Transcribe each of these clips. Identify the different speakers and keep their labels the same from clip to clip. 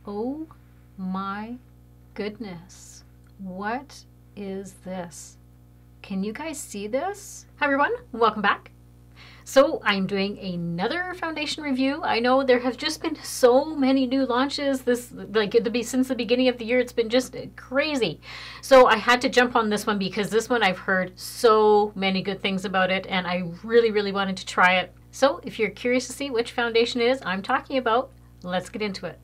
Speaker 1: Oh my goodness. What is this? Can you guys see this? Hi everyone, welcome back. So I'm doing another foundation review. I know there have just been so many new launches since the beginning of the year. It's been just crazy. So I had to jump on this one because this one I've heard so many good things about it and I really wanted to try it. So if you're curious to see which foundation it is I'm talking about, let's get into it.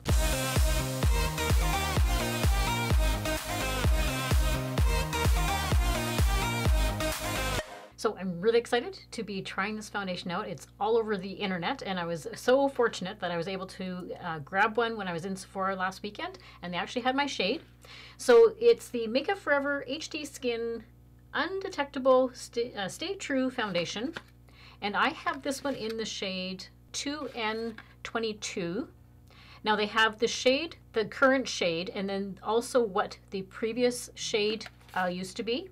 Speaker 1: So I'm really excited to be trying this foundation out. It's all over the internet and I was so fortunate that I was able to grab one when I was in Sephora last weekend and they actually had my shade. So it's the Makeup Forever HD Skin Undetectable Stay True Foundation. And I have this one in the shade 2N22. Now they have the shade, the current shade, and then also what the previous shade used to be.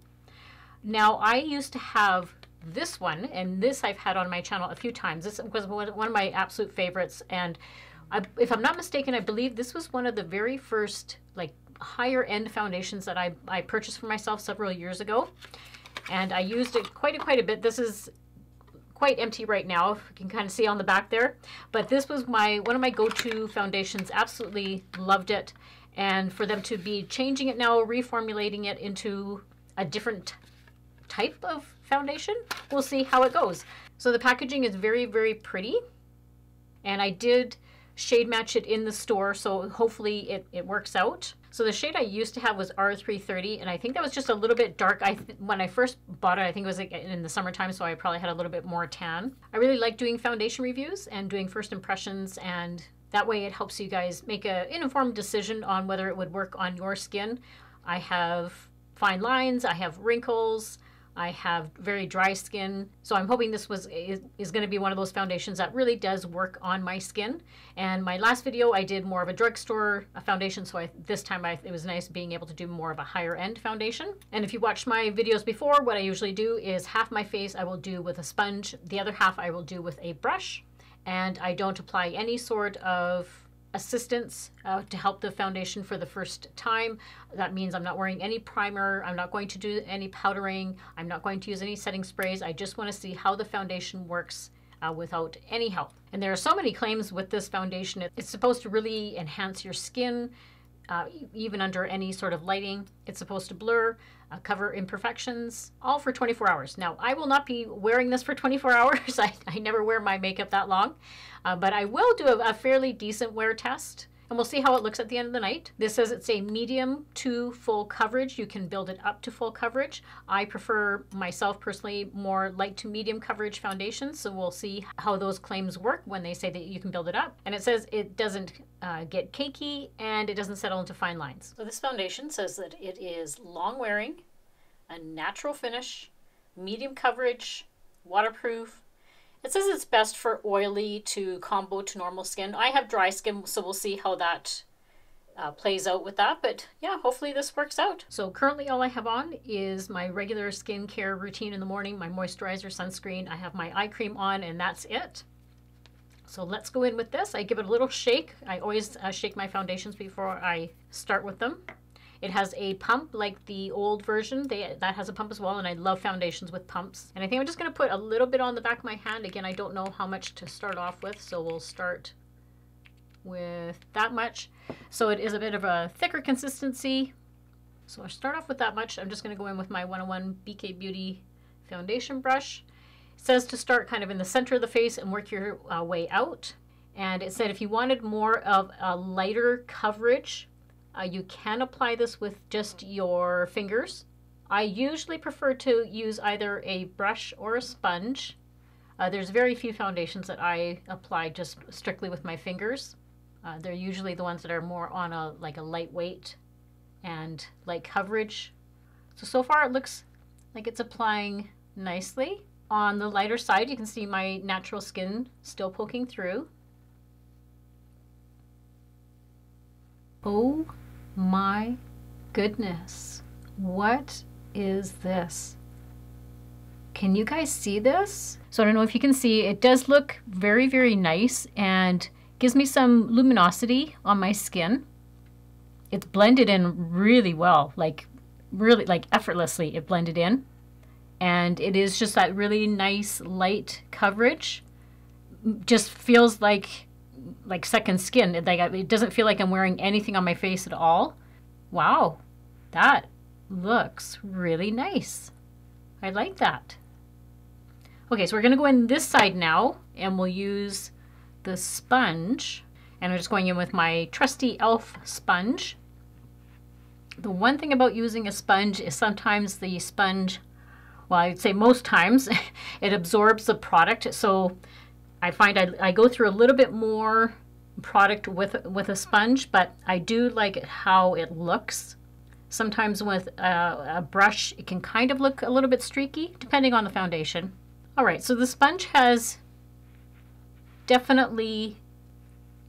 Speaker 1: Now I used to have this one, and this I've had on my channel a few times. This was one of my absolute favorites, and if I'm not mistaken, I believe this was one of the very first like higher end foundations that I purchased for myself several years ago, and I used it quite a bit. This is quite empty right now, if you can kind of see on the back there, but this was one of my go-to foundations. Absolutely loved it, and for them to be changing it now, reformulating it into a different type of foundation, we'll see how it goes. So the packaging is very pretty, and I did shade match it in the store, so hopefully it works out. So the shade I used to have was R330, and I think that was just a little bit dark. When I first bought it, I think it was like in the summertime, so I probably had a little bit more tan. I really like doing foundation reviews and doing first impressions, and that way it helps you guys make an informed decision on whether it would work on your skin. I have fine lines, I have wrinkles, I have very dry skin, so I'm hoping this is going to be one of those foundations that really does work on my skin. And my last video I did more of a drugstore foundation, so this time it was nice being able to do more of a higher end foundation. And if you watched my videos before, what I usually do is half my face I will do with a sponge, the other half I will do with a brush, and I don't apply any sort of assistance to help the foundation for the first time. That means I'm not wearing any primer, I'm not going to do any powdering, I'm not going to use any setting sprays. I just want to see how the foundation works without any help. And there are so many claims with this foundation. It's supposed to really enhance your skin, even under any sort of lighting. It's supposed to blur, cover imperfections, all for 24 hours. Now, I will not be wearing this for 24 hours. I never wear my makeup that long, but I will do a fairly decent wear test, and we'll see how it looks at the end of the night. This says it's a medium to full coverage. You can build it up to full coverage. I prefer, myself personally, more light to medium coverage foundations, so we'll see how those claims work when they say that you can build it up. And it says it doesn't get cakey and it doesn't settle into fine lines. So this foundation says that it is long wearing, a natural finish, medium coverage, waterproof. It says it's best for oily to combo to normal skin. I have dry skin, so we'll see how that plays out with that. But yeah, hopefully this works out. So currently all I have on is my regular skincare routine in the morning, my moisturizer, sunscreen. I have my eye cream on, and that's it. So let's go in with this. I give it a little shake. I always shake my foundations before I start with them. It has a pump like the old version. That has a pump as well, and I love foundations with pumps. And I think I'm just going to put a little bit on the back of my hand. Again, I don't know how much to start off with, so we'll start with that much. So it is a bit of a thicker consistency. So I'll start off with that much. I'm just going to go in with my 101 BK Beauty foundation brush. It says to start kind of in the center of the face and work your way out. And it said if you wanted more of a lighter coverage, you can apply this with just your fingers. I usually prefer to use either a brush or a sponge. There's very few foundations that I apply just strictly with my fingers. They're usually the ones that are more on a lightweight and light coverage. So far it looks like it's applying nicely. On the lighter side, you can see my natural skin still poking through. Oh my goodness, what is this? Can you guys see this? So I don't know if you can see, it does look very nice and gives me some luminosity on my skin. it's blended in really well, like really like effortlessly it blended in. And it is just that really nice light coverage. Just feels like second skin. It doesn't feel like I'm wearing anything on my face at all. Wow, that looks really nice. I like that. Okay, so we're going to go in this side now, and we'll use the sponge. And I'm just going in with my trusty e.l.f. sponge. The one thing about using a sponge is sometimes the sponge, well, I'd say most times, it absorbs the product. So I find I go through a little bit more product with a sponge, but I do like how it looks. Sometimes with a brush, it can kind of look a little bit streaky, depending on the foundation. All right, so the sponge has definitely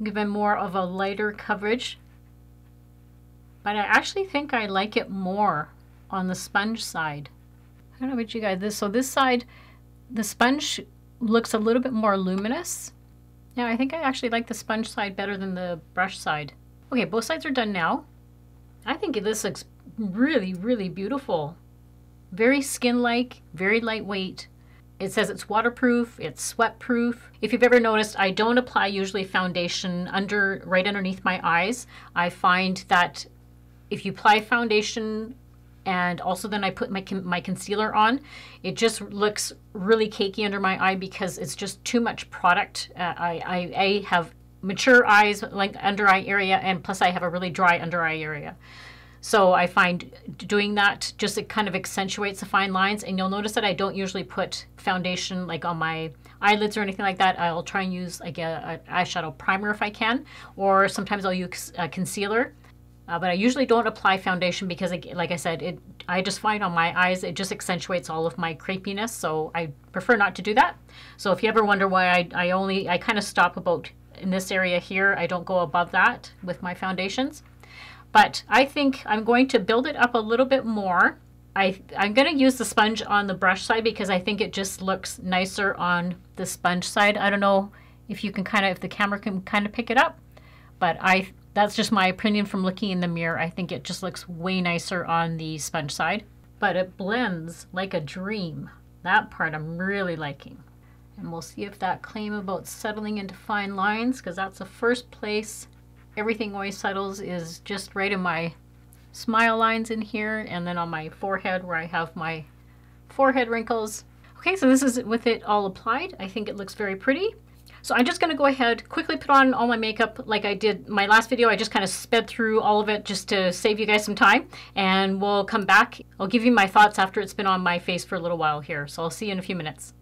Speaker 1: given more of a lighter coverage, but I actually think I like it more on the sponge side. I don't know about you guys. So this side, the sponge looks a little bit more luminous. Yeah, I think I actually like the sponge side better than the brush side. Okay, both sides are done now. I think this looks really, really beautiful. Very skin-like, very lightweight. It says it's waterproof, it's sweat-proof. If you've ever noticed, I don't apply usually foundation right underneath my eyes. I find that if you apply foundation and also then I put my concealer on, it just looks really cakey under my eye because it's just too much product. I have mature eyes, like under eye area, and plus I have a really dry under eye area. So I find doing that just, it kind of accentuates the fine lines. And you'll notice that I don't usually put foundation like on my eyelids or anything like that. I'll try and use like a eyeshadow primer if I can, or sometimes I'll use a concealer. But I usually don't apply foundation because, like I said, I just find on my eyes it just accentuates all of my crepiness. So I prefer not to do that. So if you ever wonder why I kind of stop about in this area here, I don't go above that with my foundations. But I think I'm going to build it up a little bit more. I'm going to use the sponge on the brush side because I think it just looks nicer on the sponge side. I don't know if you can if the camera can kind of pick it up, but that's just my opinion from looking in the mirror. I think it just looks way nicer on the sponge side, but it blends like a dream. That part I'm really liking. And we'll see if that claim about settling into fine lines, because that's the first place everything always settles, is just right in my smile lines in here, and then on my forehead where I have my forehead wrinkles. Okay, so this is with it all applied. I think it looks very pretty. So I'm just going to go ahead, quickly put on all my makeup like I did my last video. I just kind of sped through all of it just to save you guys some time, and we'll come back. I'll give you my thoughts after it's been on my face for a little while here. So I'll see you in a few minutes.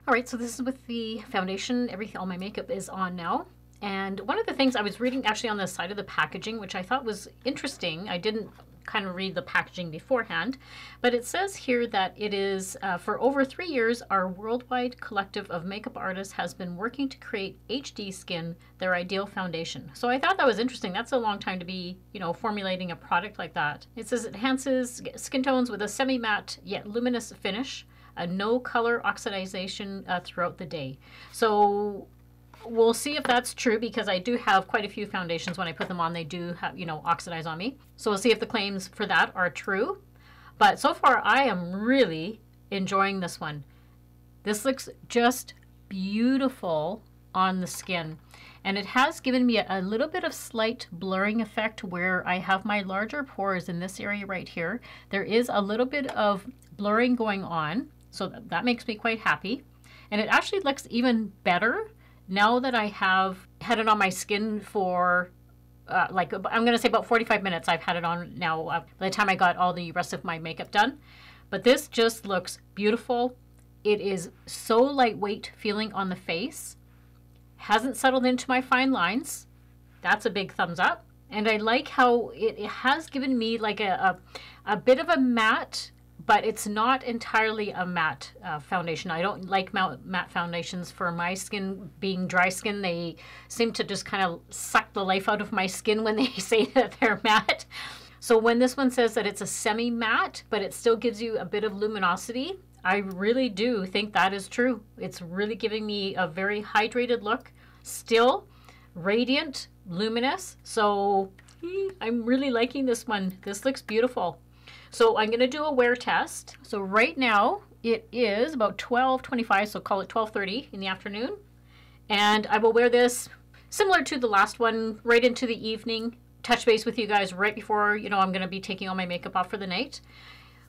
Speaker 1: All right, so this is with the foundation. Everything, all my makeup is on now. And one of the things I was reading actually on the side of the packaging, which I thought was interesting, I didn't kind of read the packaging beforehand, but it says here that it is for over 3 years, our worldwide collective of makeup artists has been working to create HD Skin their ideal foundation. So I thought that was interesting. That's a long time to be, you know, formulating a product like that. It says it enhances skin tones with a semi-matte yet luminous finish, a no color oxidization throughout the day. So we'll see if that's true, because I do have quite a few foundations. When I put them on, they do have, you know, oxidize on me. So we'll see if the claims for that are true. But so far, I am really enjoying this one. This looks just beautiful on the skin. And it has given me a little bit of slight blurring effect where I have my larger pores in this area right here. There is a little bit of blurring going on. So that makes me quite happy. And it actually looks even better now that I have had it on my skin for like, I'm going to say about 45 minutes I've had it on now by the time I got all the rest of my makeup done. But this just looks beautiful. It is so lightweight feeling on the face. Hasn't settled into my fine lines. That's a big thumbs up. And I like how it has given me like a bit of a matte, but it's not entirely a matte foundation. I don't like matte foundations for my skin. Being dry skin, they seem to just kind of suck the life out of my skin when they say that they're matte. So when this one says that it's a semi-matte, but it still gives you a bit of luminosity, I really do think that is true. It's really giving me a very hydrated look, still radiant, luminous. So I'm really liking this one. This looks beautiful. So I'm going to do a wear test. So right now it is about 12:25, so call it 12:30 in the afternoon. And I will wear this similar to the last one right into the evening. Touch base with you guys right before, you know, I'm going to be taking all my makeup off for the night.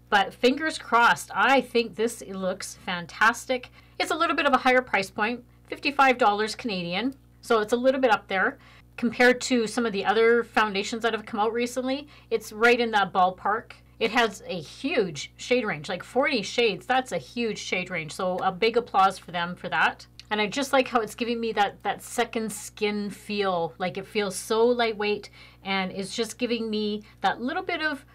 Speaker 1: But fingers crossed, I think this looks fantastic. It's a little bit of a higher price point, $55 Canadian. So it's a little bit up there. Compared to some of the other foundations that have come out recently, it's right in that ballpark. It has a huge shade range, like 40 shades. That's a huge shade range. So a big applause for them for that. And I just like how it's giving me that second skin feel. Like it feels so lightweight, and it's just giving me that little bit of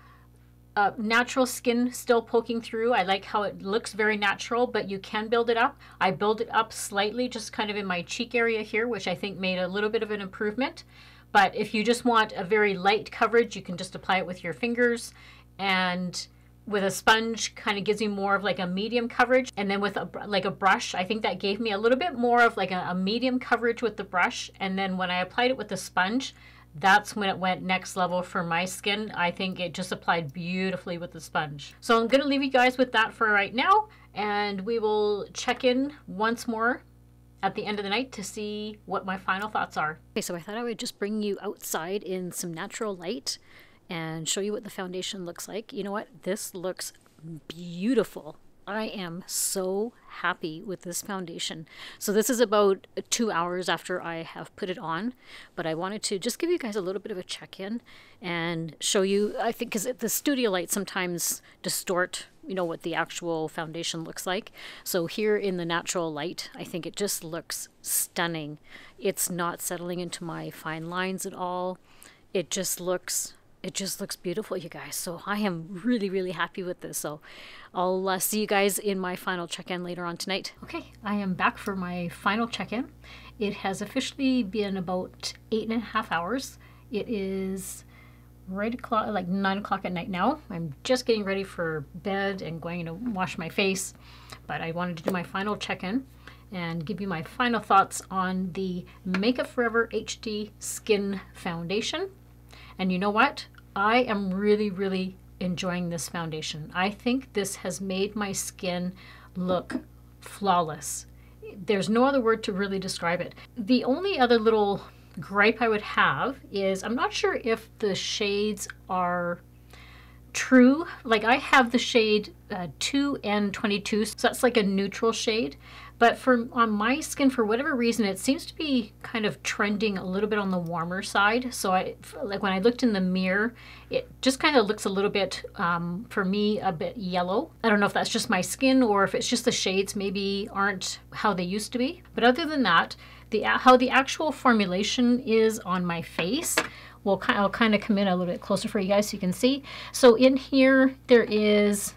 Speaker 1: natural skin still poking through. I like how it looks very natural, but you can build it up. I build it up slightly just kind of in my cheek area here, which I think made a little bit of an improvement. But if you just want a very light coverage, you can just apply it with your fingers. And with a sponge, kind of gives you more of like a medium coverage. And then with a brush, I think that gave me a little bit more of like a medium coverage with the brush. And then when I applied it with the sponge, that's when it went next level for my skin. I think it just applied beautifully with the sponge. So I'm going to leave you guys with that for right now. And we will check in once more at the end of the night to see what my final thoughts are. Okay, so I thought I would just bring you outside in some natural light and show you what the foundation looks like. You know what? This looks beautiful. I am so happy with this foundation. So this is about 2 hours after I have put it on, but I wanted to just give you guys a little bit of a check-in and show you, I think, because the studio lights sometimes distort, you know, what the actual foundation looks like. So here in the natural light, I think it just looks stunning. It's not settling into my fine lines at all. It just looks beautiful, you guys. So I am really, really happy with this. So I'll see you guys in my final check-in later on tonight. Okay, I am back for my final check-in. It has officially been about 8.5 hours. It is right o'clock, like 9 o'clock at night now. I'm just getting ready for bed and going to wash my face. But I wanted to do my final check-in and give you my final thoughts on the Makeup Forever HD Skin Foundation. And you know what? I am really, really enjoying this foundation. I think this has made my skin look flawless. There's no other word to really describe it. The only other little gripe I would have is I'm not sure if the shades are true. Like I have the shade 2N22, so that's like a neutral shade. But on my skin, for whatever reason, it seems to be kind of trending a little bit on the warmer side. So like when I looked in the mirror, it just kind of looks a little bit, for me, a bit yellow. I don't know if that's just my skin or if it's just the shades maybe aren't how they used to be. But other than that, how the actual formulation is on my face, I'll kind of come in a little bit closer for you guys so you can see. So in here, there is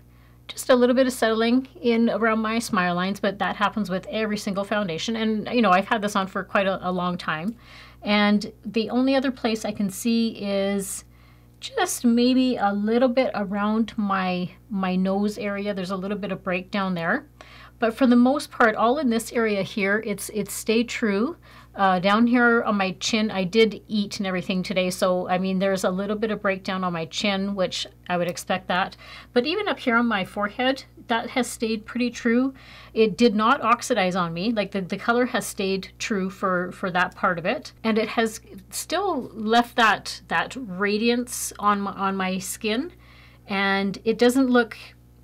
Speaker 1: just a little bit of settling in around my smile lines, but that happens with every single foundation. And, you know, I've had this on for quite a long time. And the only other place I can see is just maybe a little bit around my nose area. There's a little bit of breakdown there. But for the most part, all in this area here, it's stayed true. Down here on my chin, I did eat and everything today, so I mean there's a little bit of breakdown on my chin, which I would expect that. But even up here on my forehead, that has stayed pretty true. It did not oxidize on me. Like the color has stayed true for that part of it, and it has still left that radiance on my skin, and it doesn't look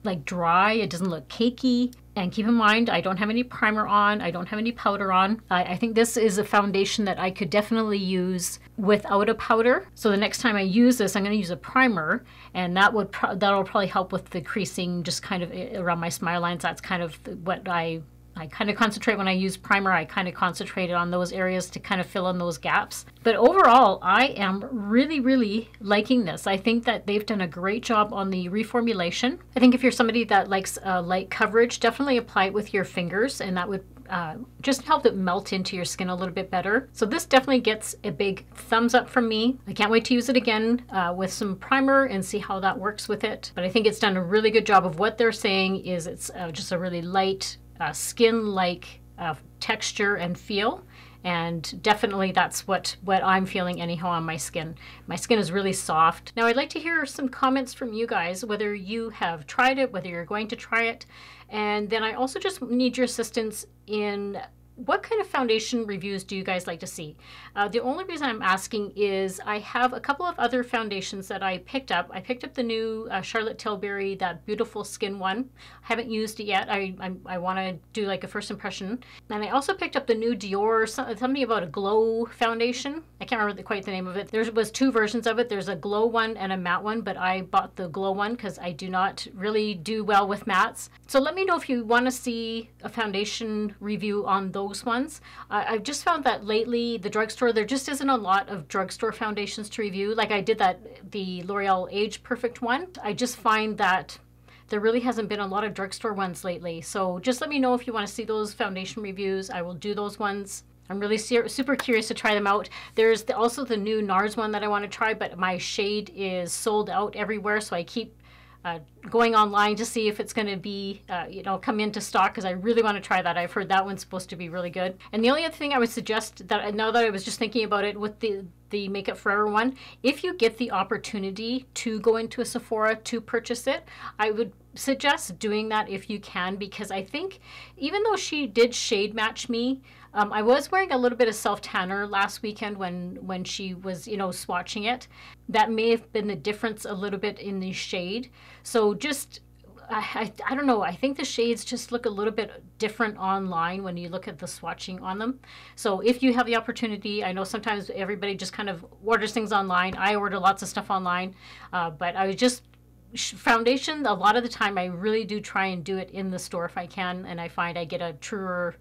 Speaker 1: like dry. It doesn't look cakey. And keep in mind, I don't have any primer on. I don't have any powder on. I think this is a foundation that I could definitely use without a powder. So the next time I use this, I'm going to use a primer, and that'll probably help with the creasing just kind of around my smile lines. That's kind of what I kind of concentrate when I use primer. I kind of concentrated on those areas to kind of fill in those gaps. But overall, I am really, really liking this. I think that they've done a great job on the reformulation. I think if you're somebody that likes light coverage, definitely apply it with your fingers, and that would just help it melt into your skin a little bit better. So this definitely gets a big thumbs up from me. I can't wait to use it again with some primer and see how that works with it. But I think it's done a really good job of what they're saying is it's just a really light, skin-like texture and feel, and definitely that's what I'm feeling anyhow on my skin. My skin is really soft. Now I'd like to hear some comments from you guys, whether you have tried it, whether you're going to try it, and then I also just need your assistance in what kind of foundation reviews do you guys like to see? The only reason I'm asking is I have a couple of other foundations that I picked up. I picked up the new Charlotte Tilbury, that Beautiful Skin one. I haven't used it yet. I want to do like a first impression. And I also picked up the new Dior, something about a glow foundation. I can't remember quite the name of it. There was two versions of it. There's a glow one and a matte one, but I bought the glow one because I do not really do well with mattes. So let me know if you want to see a foundation review on those ones. I've just found that lately the drugstore, there just isn't a lot of drugstore foundations to review. Like I did the L'Oreal Age Perfect one. I just find that there really hasn't been a lot of drugstore ones lately. So just let me know if you want to see those foundation reviews. I will do those ones. I'm really super curious to try them out. There's also the new NARS one that I want to try, but my shade is sold out everywhere, so I keep going online to see if it's going to be, come into stock, because I really want to try that. I've heard that one's supposed to be really good. And the only other thing I would suggest, that now that I was just thinking about it with the Makeup Forever one, if you get the opportunity to go into a Sephora to purchase it, I would suggest doing that if you can, because I think even though she did shade match me, I was wearing a little bit of self-tanner last weekend when she was, swatching it. That may have been the difference a little bit in the shade. So just, I don't know, I think the shades just look a little bit different online when you look at the swatching on them. So if you have the opportunity, I know sometimes everybody just kind of orders things online. I order lots of stuff online, but I was just, foundation, a lot of the time I really do try and do it in the store if I can, and I find I get a truer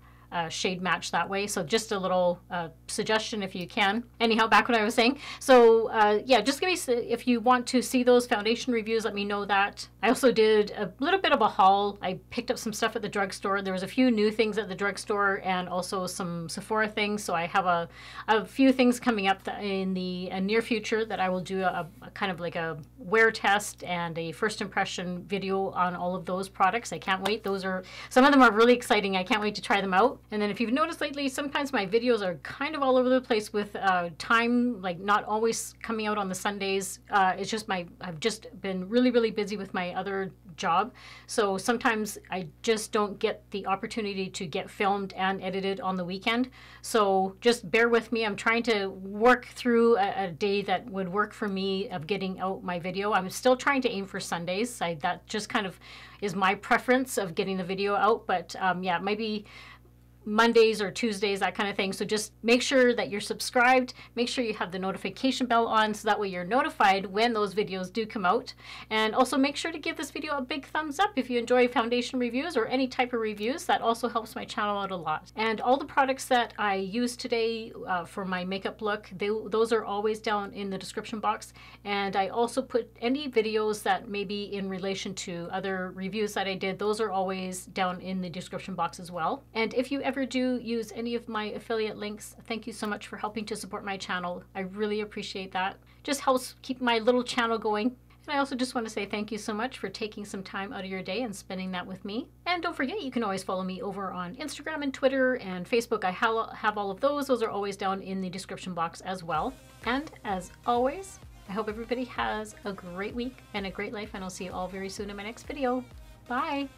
Speaker 1: shade match that way. So just a little suggestion if you can. Anyhow, back what I was saying. So yeah, just give me, if you want to see those foundation reviews, let me know that. I also did a little bit of a haul. I picked up some stuff at the drugstore. There was a few new things at the drugstore and also some Sephora things. So I have a few things coming up in the near future that I will do a kind of like a wear test and a first impression video on all of those products. I can't wait. Some of them are really exciting. I can't wait to try them out. And then if you've noticed lately, sometimes my videos are kind of all over the place with time, like not always coming out on the Sundays. It's just I've just been really, really busy with my other job. So sometimes I just don't get the opportunity to get filmed and edited on the weekend. So just bear with me. I'm trying to work through a day that would work for me of getting out my video. I'm still trying to aim for Sundays. That just kind of is my preference of getting the video out. But yeah, maybe Mondays or Tuesdays, that kind of thing. So just make sure that you're subscribed. Make sure you have the notification bell on so that way you're notified when those videos do come out. And also make sure to give this video a big thumbs up if you enjoy foundation reviews or any type of reviews. That also helps my channel out a lot. And all the products that I use today for my makeup look, those are always down in the description box. And I also put any videos that may be in relation to other reviews that I did. Those are always down in the description box as well. And if you ever do use any of my affiliate links, thank you so much for helping to support my channel. I really appreciate that. Just helps keep my little channel going. And I also just want to say thank you so much for taking some time out of your day and spending that with me. And don't forget, you can always follow me over on Instagram and Twitter and Facebook. I have all of those. Those are always down in the description box as well. And as always, I hope everybody has a great week and a great life, and I'll see you all very soon in my next video. Bye!